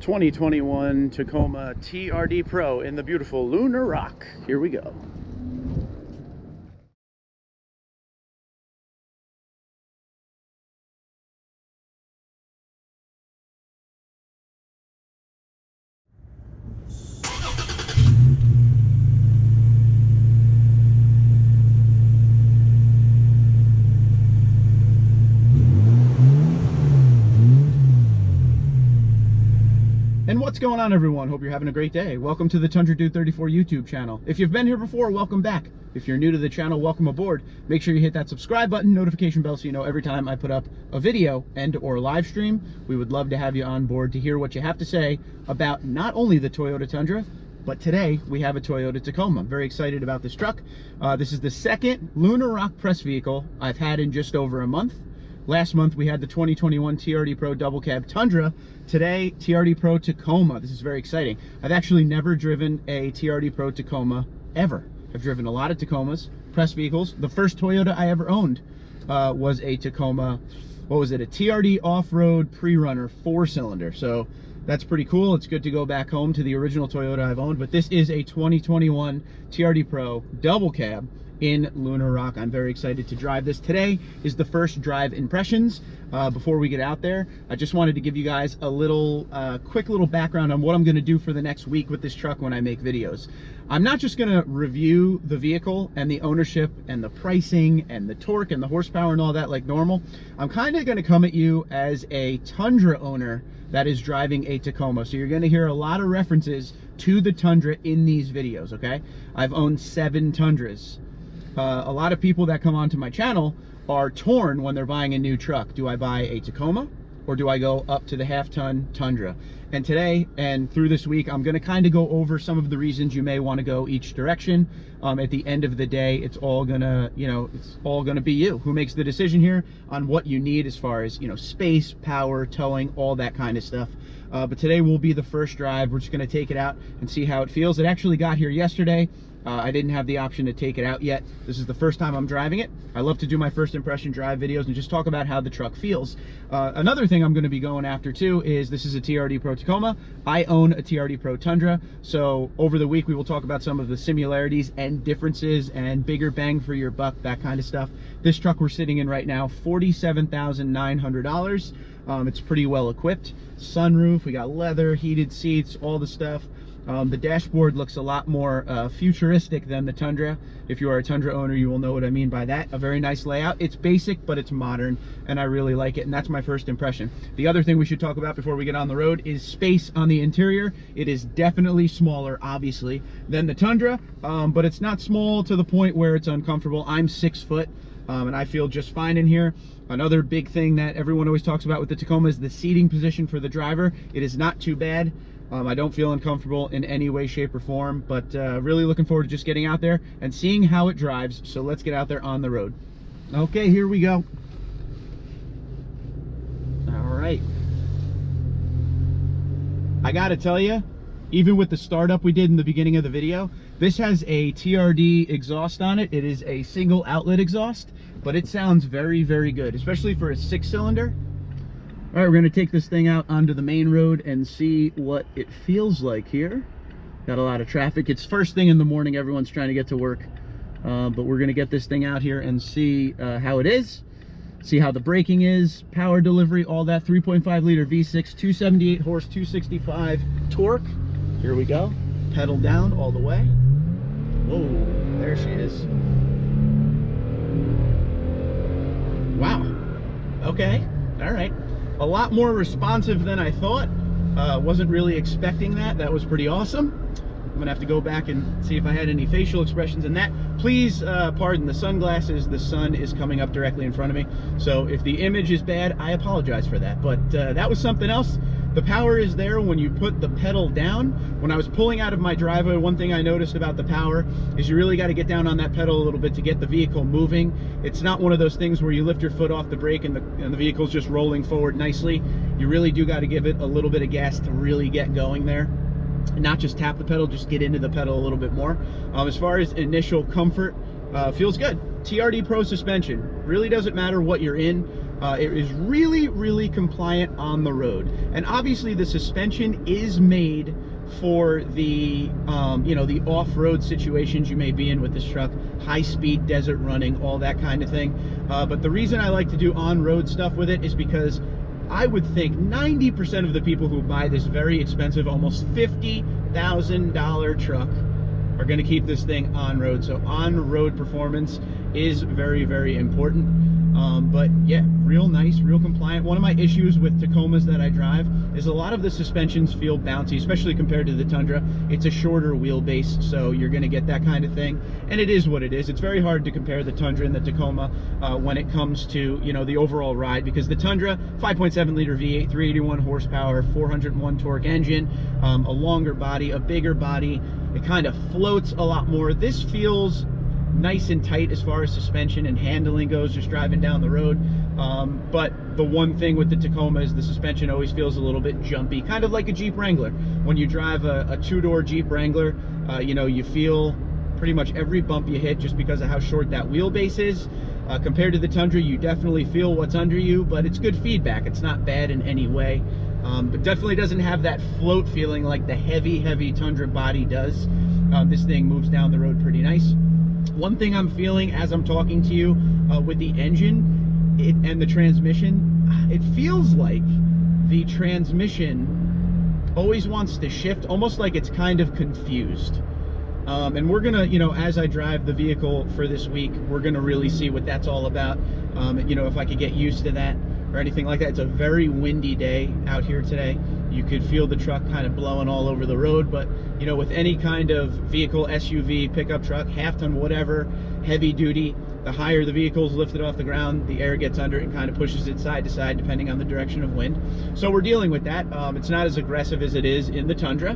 2021 Tacoma TRD Pro in the beautiful Lunar Rock. Here we go. And what's going on, everyone? Hope you're having a great day. Welcome to the Tundra Dude 34 YouTube channel. If you've been here before, welcome back. If you're new to the channel, welcome aboard. Make sure you hit that subscribe button, notification bell, so you know every time I put up a video and or live stream. We would love to have you on board to hear what you have to say about not only the Toyota Tundra, but today we have a Toyota Tacoma. I'm very excited about this truck. This is the second Lunar Rock press vehicle I've had in just over a month. Last month we had the 2021 TRD Pro Double Cab Tundra. Today, TRD Pro Tacoma. This is very exciting. I've actually never driven a TRD Pro Tacoma ever. I've driven a lot of Tacomas, press vehicles. The first Toyota I ever owned was a Tacoma, what was it? A TRD off-road pre-runner 4-cylinder. So that's pretty cool. It's good to go back home to the original Toyota I've owned, but this is a 2021 TRD Pro Double Cab in Lunar Rock. I'm very excited to drive this. Today is the first drive impressions. Before we get out there, I just wanted to give you guys a little quick little background on what I'm going to do for the next week with this truck when I make videos. I'm not just going to review the vehicle and the ownership and the pricing and the torque and the horsepower and all that like normal. I'm kind of going to come at you as a Tundra owner that is driving a Tacoma. So you're going to hear a lot of references to the Tundra in these videos, okay? I've owned 7 Tundras. A lot of people that come onto my channel are torn when they're buying a new truck. Do I buy a Tacoma or do I go up to the half-ton Tundra? And today and through this week, I'm gonna kind of go over some of the reasons you may want to go each direction. At the end of the day, it's all gonna, it's all gonna be you who makes the decision here on what you need as far as, space, power, towing, all that kind of stuff. But today will be the first drive. We're just gonna take it out and see how it feels. It actually got here yesterday. I didn't have the option to take it out yet. This is the first time I'm driving it. I love to do my first impression drive videos and just talk about how the truck feels. Another thing I'm going to be going after too is this is a TRD Pro Tacoma. I own a TRD Pro Tundra. So over the week we will talk about some of the similarities and differences and bigger bang for your buck, that kind of stuff. This truck we're sitting in right now, $47,900. It's pretty well equipped. Sunroof, we got leather, heated seats, all the stuff. The dashboard looks a lot more futuristic than the Tundra. If you are a Tundra owner, you will know what I mean by that. A very nice layout. It's basic, but it's modern, and I really like it, and that's my first impression. The other thing we should talk about before we get on the road is space on the interior. It is definitely smaller, obviously, than the Tundra, but it's not small to the point where it's uncomfortable. I'm 6 foot, and I feel just fine in here. Another big thing that everyone always talks about with the Tacoma is the seating position for the driver. It is not too bad. I don't feel uncomfortable in any way, shape, or form, but really looking forward to just getting out there and seeing how it drives. So let's get out there on the road. Okay, here we go. All right. I gotta tell you, even with the startup we did in the beginning of the video, this has a TRD exhaust on it. It is a single outlet exhaust, but it sounds very, very good, especially for a 6-cylinder. All right, we're gonna take this thing out onto the main road and see what it feels like here. Got a lot of traffic. It's first thing in the morning. Everyone's trying to get to work. But we're gonna get this thing out here and see how it is. See how the braking is, power delivery, all that. 3.5 liter V6, 278 horse, 265 torque. Here we go. Pedal down all the way. Whoa, there she is. Wow. Okay, all right. A lot more responsive than I thought. Wasn't really expecting that. That was pretty awesome. I'm gonna have to go back and see if I had any facial expressions in that. Please pardon the sunglasses. The sun is coming up directly in front of me. So if the image is bad, I apologize for that. But that was something else. The power is there when you put the pedal down. When I was pulling out of my driveway, one thing I noticed about the power is you really got to get down on that pedal a little bit to get the vehicle moving. It's not one of those things where you lift your foot off the brake and the vehicle's just rolling forward nicely. You really do got to give it a little bit of gas to really get going there. Not just tap the pedal, just get into the pedal a little bit more. As far as initial comfort, feels good. TRD Pro suspension. Really doesn't matter what you're in. It is really, really compliant on the road. And obviously the suspension is made for the, you know, the off-road situations you may be in with this truck, high-speed desert running, all that kind of thing. But the reason I like to do on-road stuff with it is because I would think 90% of the people who buy this very expensive, almost $50,000 truck are going to keep this thing on road. So on-road performance is very, very important. But yeah, real nice, real compliant. One of my issues with Tacomas that I drive is a lot of the suspensions feel bouncy, especially compared to the Tundra. It's a shorter wheelbase, so you're going to get that kind of thing. And it is what it is. It's very hard to compare the Tundra and the Tacoma when it comes to, you know, the overall ride, because the Tundra, 5.7 liter V8, 381 horsepower, 401 torque engine, a longer body, a bigger body. It kind of floats a lot more. This feels nice and tight as far as suspension and handling goes, just driving down the road. But the one thing with the Tacoma is the suspension always feels a little bit jumpy, kind of like a Jeep Wrangler. When you drive a two-door Jeep Wrangler, you know, you feel pretty much every bump you hit just because of how short that wheelbase is. Compared to the Tundra, you definitely feel what's under you, but it's good feedback. It's not bad in any way. But definitely doesn't have that float feeling like the heavy Tundra body does. This thing moves down the road pretty nice. One thing I'm feeling as I'm talking to you with the engine and the transmission, it feels like the transmission always wants to shift, almost like it's kind of confused. And we're gonna, you know, as I drive the vehicle for this week, we're gonna really see what that's all about. You know, if I could get used to that or anything like that. It's a very windy day out here today. You could feel the truck kind of blowing all over the road, but you know, with any kind of vehicle, SUV, pickup truck, half ton, whatever, heavy duty, the higher the vehicle is lifted off the ground, the air gets under it and kind of pushes it side to side depending on the direction of wind. So we're dealing with that. It's not as aggressive as it is in the Tundra,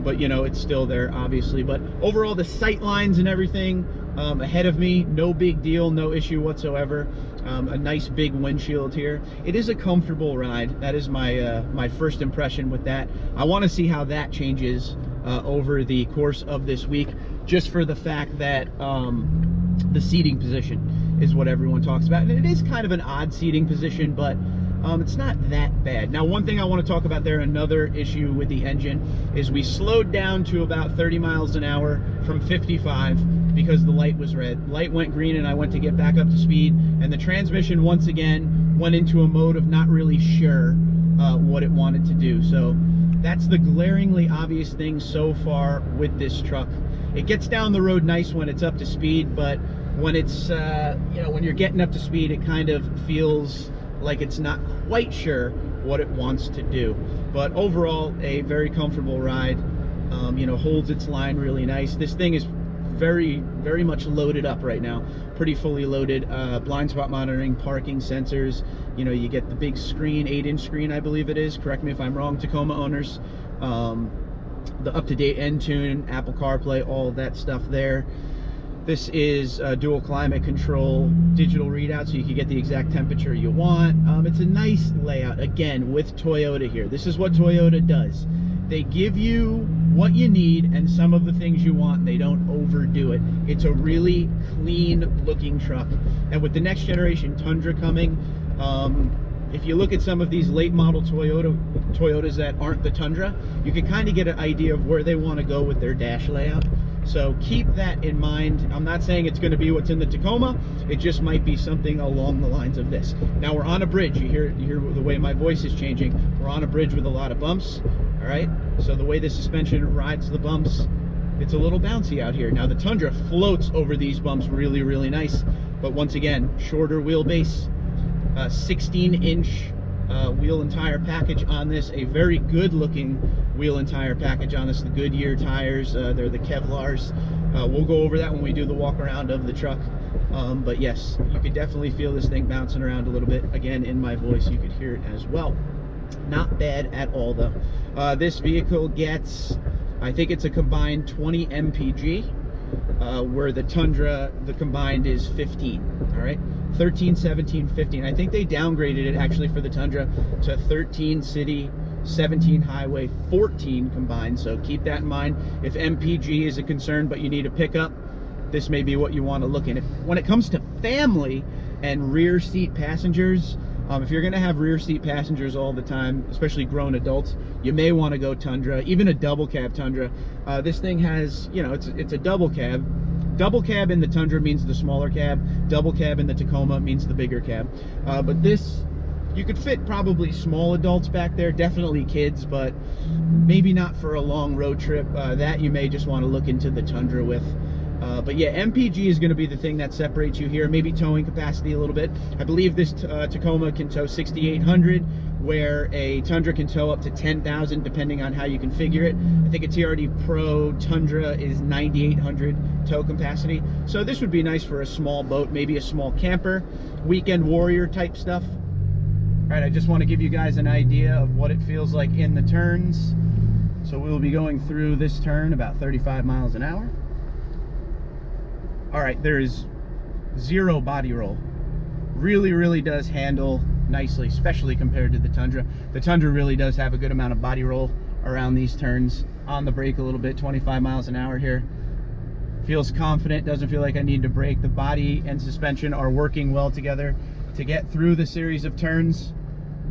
but you know, it's still there obviously. But overall, the sight lines and everything ahead of me, no big deal, no issue whatsoever. A nice big windshield here. It is a comfortable ride. That is my my first impression with that. I want to see how that changes over the course of this week, just for the fact that the seating position is what everyone talks about, and it is kind of an odd seating position, but it's not that bad. Now, one thing I want to talk about there, another issue with the engine, is we slowed down to about 30 miles an hour from 55 because the light was red. Light went green and I went to get back up to speed, and the transmission once again went into a mode of not really sure what it wanted to do. So that's the glaringly obvious thing so far with this truck. It gets down the road nice when it's up to speed, but when it's you know, when you're getting up to speed, it kind of feels like it's not quite sure what it wants to do. But overall, a very comfortable ride. You know, holds its line really nice. This thing is very much loaded up right now, pretty fully loaded. Blind spot monitoring, parking sensors, you know, you get the big screen, 8-inch screen I believe it is, correct me if I'm wrong, Tacoma owners. The up-to-date Entune, Apple CarPlay, all that stuff there. This is dual climate control, digital readout, so you can get the exact temperature you want. It's a nice layout, again, with Toyota here. This is what Toyota does. They give you what you need and some of the things you want. They don't overdo it. It's a really clean looking truck. And with the next generation Tundra coming, if you look at some of these late model Toyotas that aren't the Tundra, you can kind of get an idea of where they want to go with their dash layout. So keep that in mind. I'm not saying it's going to be what's in the Tacoma. It just might be something along the lines of this. Now we're on a bridge. You hear the way my voice is changing. We're on a bridge with a lot of bumps. All right. So the way the suspension rides the bumps, it's a little bouncy out here. Now the Tundra floats over these bumps really nice. But once again, shorter wheelbase, 16-inch wheel and tire package on this. A very good looking wheel and tire package on this. The Goodyear tires, they're the Kevlars. We'll go over that when we do the walk around of the truck. But yes, you could definitely feel this thing bouncing around a little bit. Again, in my voice, you could hear it as well. Not bad at all though. This vehicle gets, I think it's a combined 20 mpg, where the Tundra, the combined is 15, all right? 13, 17, 15. I think they downgraded it actually for the Tundra to 13 city, 17 highway, 14 combined. So keep that in mind. If MPG is a concern, but you need a pickup, this may be what you want to look in. When it comes to family and rear seat passengers, If you're gonna have rear seat passengers all the time, especially grown adults, you may want to go Tundra, even a double cab Tundra. This thing has, you know, it's a double cab. Double cab in the Tundra means the smaller cab. Double cab in the Tacoma means the bigger cab. But this, you could fit probably small adults back there, definitely kids, but maybe not for a long road trip. That you may just want to look into the Tundra with. But yeah, MPG is going to be the thing that separates you here. Maybe towing capacity a little bit. I believe this Tacoma can tow 6,800, where a Tundra can tow up to 10,000, depending on how you configure it. I think a TRD Pro Tundra is 9,800 tow capacity. So this would be nice for a small boat, maybe a small camper, weekend warrior type stuff. All right, I just want to give you guys an idea of what it feels like in the turns. So we'll be going through this turn about 35 miles an hour. All right, there is zero body roll. Really does handle nicely, especially compared to the Tundra. The Tundra really does have a good amount of body roll around these turns. On the brake a little bit, 25 miles an hour here. Feels confident, doesn't feel like I need to brake. The body and suspension are working well together to get through the series of turns.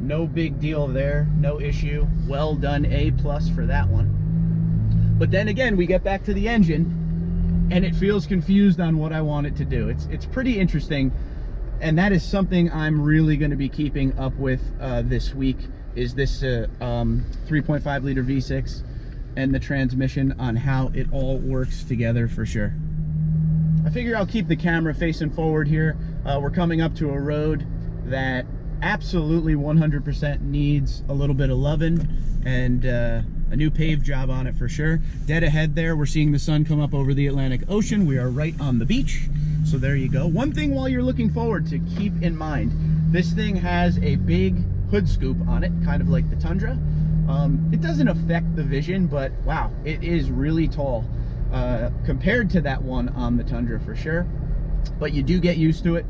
No big deal there, no issue. Well done, A+ for that one. But then again, we get back to the engine and it feels confused on what I want it to do. It's pretty interesting, and that is something I'm really going to be keeping up with this week, is this 3.5 liter V6 and the transmission, on how it all works together for sure. I figure I'll keep the camera facing forward here. We're coming up to a road that absolutely 100% needs a little bit of loving, and a new pave job on it for sure. Dead ahead there, we're seeing the sun come up over the Atlantic Ocean. We are right on the beach, so there you go. One thing while you're looking forward to keep in mind, this thing has a big hood scoop on it, kind of like the Tundra. It doesn't affect the vision, but wow, it is really tall compared to that one on the Tundra for sure. But you do get used to it.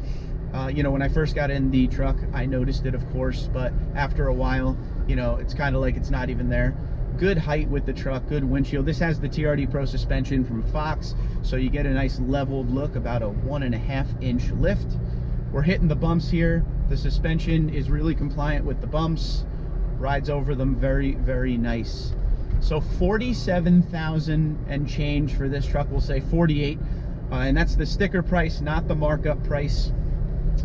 You know, when I first got in the truck, I noticed it, of course, but after a while, you know, it's kind of like it's not even there. Good height with the truck, good windshield. This has the TRD Pro suspension from Fox, so you get a nice leveled look, about a 1.5 inch lift. We're hitting the bumps here. The suspension is really compliant with the bumps, rides over them very nice. So 47,000 and change for this truck. We'll say 48, and that's the sticker price, not the markup price.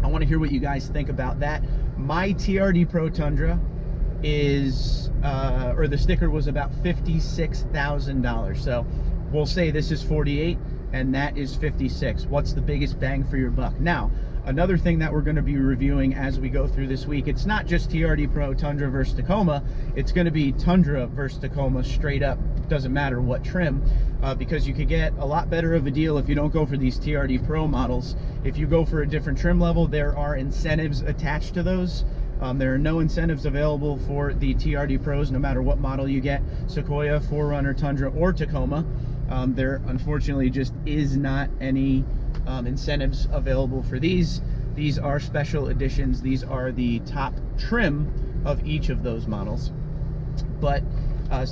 I want to hear what you guys think about that. My TRD Pro Tundra is, or the sticker was about $56,000. So we'll say this is 48 and that is 56. What's the biggest bang for your buck? Now, another thing that we're going to be reviewing as we go through this week, it's not just TRD Pro Tundra versus Tacoma, it's going to be Tundra versus Tacoma straight up. Doesn't matter what trim, because you could get a lot better of a deal if you don't go for these TRD Pro models. If you go for a different trim level, there are incentives attached to those. There are no incentives available for the TRD Pros, no matter what model you get, Sequoia, 4Runner, Tundra, or Tacoma. There unfortunately just is not any incentives available for these. These are special editions. These are the top trim of each of those models. But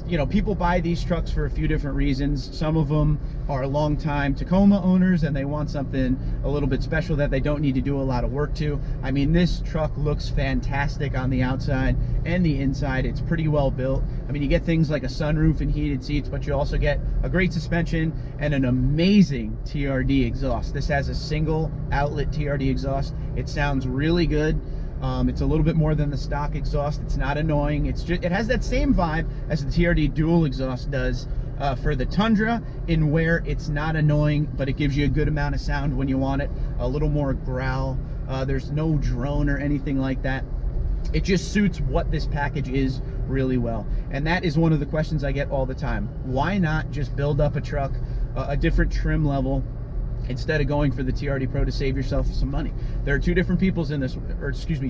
you know, people buy these trucks for a few different reasons. Some of them are longtime Tacoma owners and they want something a little bit special that they don't need to do a lot of work to. I mean, this truck looks fantastic on the outside and the inside. It's pretty well built. I mean, you get things like a sunroof and heated seats, but you also get a great suspension and an amazing TRD exhaust. This has a single outlet TRD exhaust. It sounds really good. It's a little bit more than the stock exhaust. It's not annoying. It's just, it has that same vibe as the TRD dual exhaust does for the Tundra, in where it's not annoying, but it gives you a good amount of sound when you want it. A little more growl. There's no drone or anything like that. It just suits what this package is really well. And that is one of the questions I get all the time. Why not just build up a truck, a different trim level, instead of going for the TRD Pro to save yourself some money? There are two different people in this,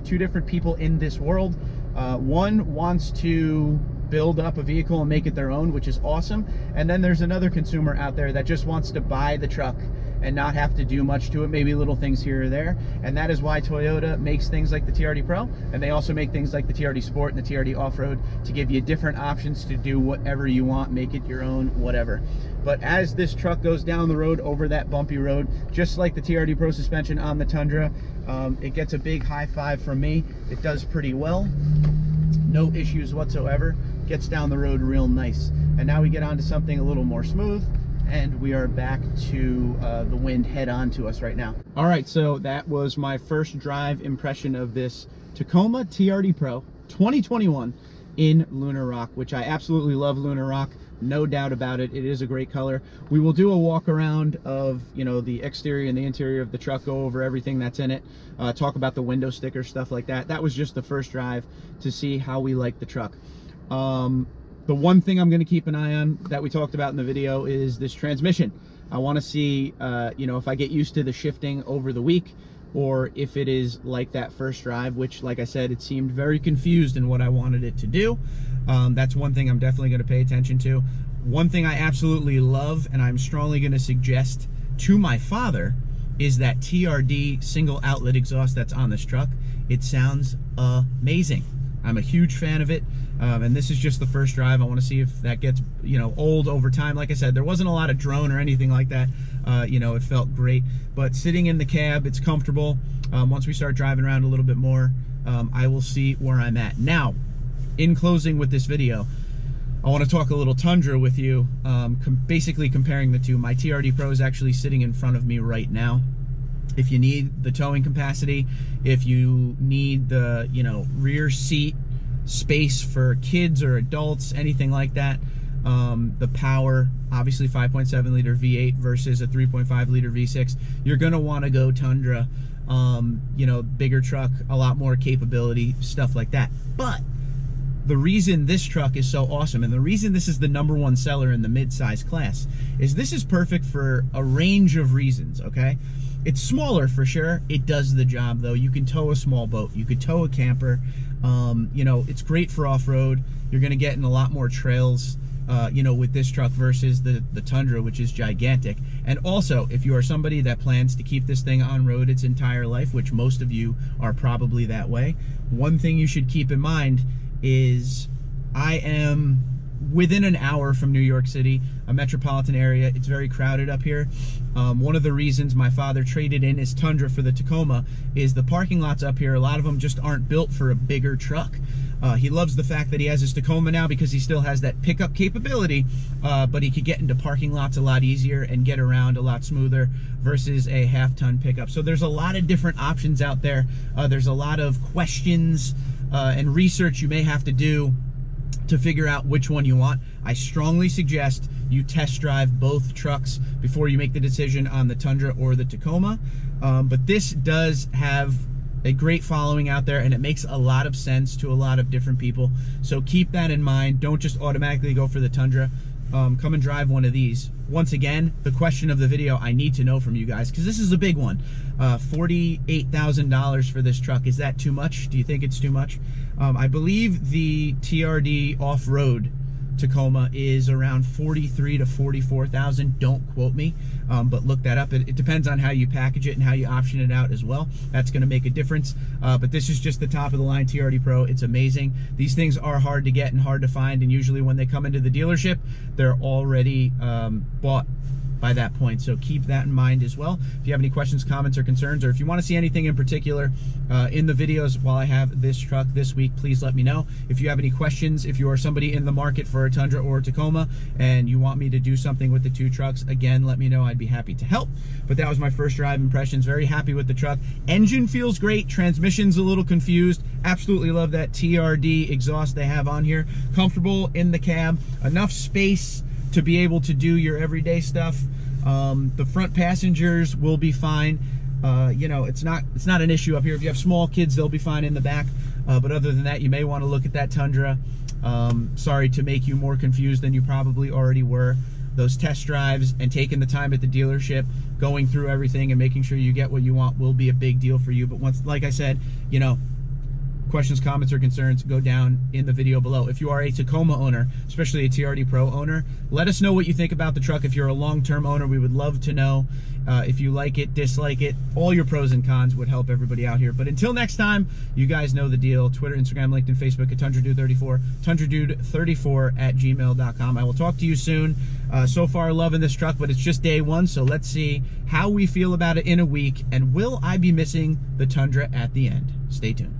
two different people in this world. One wants to build up a vehicle and make it their own, which is awesome. And then there's another consumer out there that just wants to buy the truck and not have to do much to it, maybe little things here or there. And that is why Toyota makes things like the TRD Pro, and they also make things like the TRD Sport and the TRD Off-Road to give you different options to do whatever you want, make it your own, whatever. But as this truck goes down the road over that bumpy road, just like the TRD Pro suspension on the Tundra, it gets a big high five from me. It does pretty well, no issues whatsoever, gets down the road real nice. And now we get on to something a little more smooth, and we are back to the wind head on to us right now. All right, so that was my first drive impression of this Tacoma TRD Pro 2021 in Lunar Rock, which I absolutely love. Lunar Rock, no doubt about it. It is a great color. We will do a walk around of, you know, the exterior and the interior of the truck, go over everything that's in it, talk about the window stickers, stuff like that. That was just the first drive to see how we like the truck. The one thing I'm going to keep an eye on that we talked about in the video is this transmission. I want to see, you know, if I get used to the shifting over the week, or if it is like that first drive, which, like I said, it seemed very confused in what I wanted it to do. That's one thing I'm definitely going to pay attention to. One thing I absolutely love, and I'm strongly going to suggest to my father, is that TRD single outlet exhaust that's on this truck. It sounds amazing. I'm a huge fan of it, and this is just the first drive. I want to see if that gets, you know, old over time. Like I said, there wasn't a lot of drone or anything like that. You know, it felt great, but sitting in the cab, it's comfortable. Once we start driving around a little bit more, I will see where I'm at. Now, in closing with this video, I want to talk a little Tundra with you, basically comparing the two. My TRD Pro is actually sitting in front of me right now. If you need the towing capacity, if you need the, you know, rear seat space for kids or adults, anything like that, the power, obviously 5.7 liter V8 versus a 3.5 liter V6, you're going to want to go Tundra. You know, bigger truck, a lot more capability, stuff like that. But the reason this truck is so awesome, and the reason this is the #1 seller in the mid-size class, is this is perfect for a range of reasons, okay? It's smaller for sure. It does the job though. You can tow a small boat. You could tow a camper. You know, it's great for off-road. You're gonna get in a lot more trails, you know, with this truck versus the Tundra, which is gigantic. And also, if you are somebody that plans to keep this thing on road its entire life, which most of you are probably that way, one thing you should keep in mind is I am within an hour from New York City, a metropolitan area. It's very crowded up here. One of the reasons my father traded in his Tundra for the Tacoma is the parking lots up here, a lot of them just aren't built for a bigger truck. He loves the fact that he has his Tacoma now because he still has that pickup capability, but he could get into parking lots a lot easier and get around a lot smoother versus a half-ton pickup. So there's a lot of different options out there. There's a lot of questions and research you may have to do to figure out which one you want. I strongly suggest you test drive both trucks before you make the decision on the Tundra or the Tacoma. But this does have a great following out there, and it makes a lot of sense to a lot of different people. So keep that in mind. Don't just automatically go for the Tundra. Come and drive one of these. Once again, the question of the video I need to know from you guys, because this is a big one. $48,000 for this truck. Is that too much? Do you think it's too much? I believe the TRD off-road Tacoma is around 43 to 44,000. Don't quote me, but look that up. It depends on how you package it and how you option it out as well. That's going to make a difference. But this is just the top of the line TRD Pro. It's amazing. These things are hard to get and hard to find, and usually when they come into the dealership, they're already bought by that point. So keep that in mind as well. If you have any questions, comments, or concerns, or if you want to see anything in particular in the videos while I have this truck this week, please let me know. If you have any questions, if you are somebody in the market for a Tundra or a Tacoma and you want me to do something with the two trucks, again, let me know. I'd be happy to help. But that was my first drive impressions. Very happy with the truck. Engine feels great. Transmission's a little confused. Absolutely love that TRD exhaust they have on here. Comfortable in the cab. Enough space to be able to do your everyday stuff. The front passengers will be fine. You know, it's not an issue up here. If you have small kids, they'll be fine in the back. But other than that, you may want to look at that Tundra. Sorry to make you more confused than you probably already were. Those test drives and taking the time at the dealership, going through everything and making sure you get what you want will be a big deal for you. But once, like I said, you know, questions, comments, or concerns, go down in the video below. If you are a Tacoma owner, especially a TRD Pro owner, let us know what you think about the truck. If you're a long-term owner, we would love to know if you like it, dislike it. All your pros and cons would help everybody out here. But until next time, you guys know the deal. Twitter, Instagram, LinkedIn, Facebook at TundraDude34, TundraDude34@gmail.com. I will talk to you soon. So far, loving this truck, but it's just day one, so let's see how we feel about it in a week, and will I be missing the Tundra at the end? Stay tuned.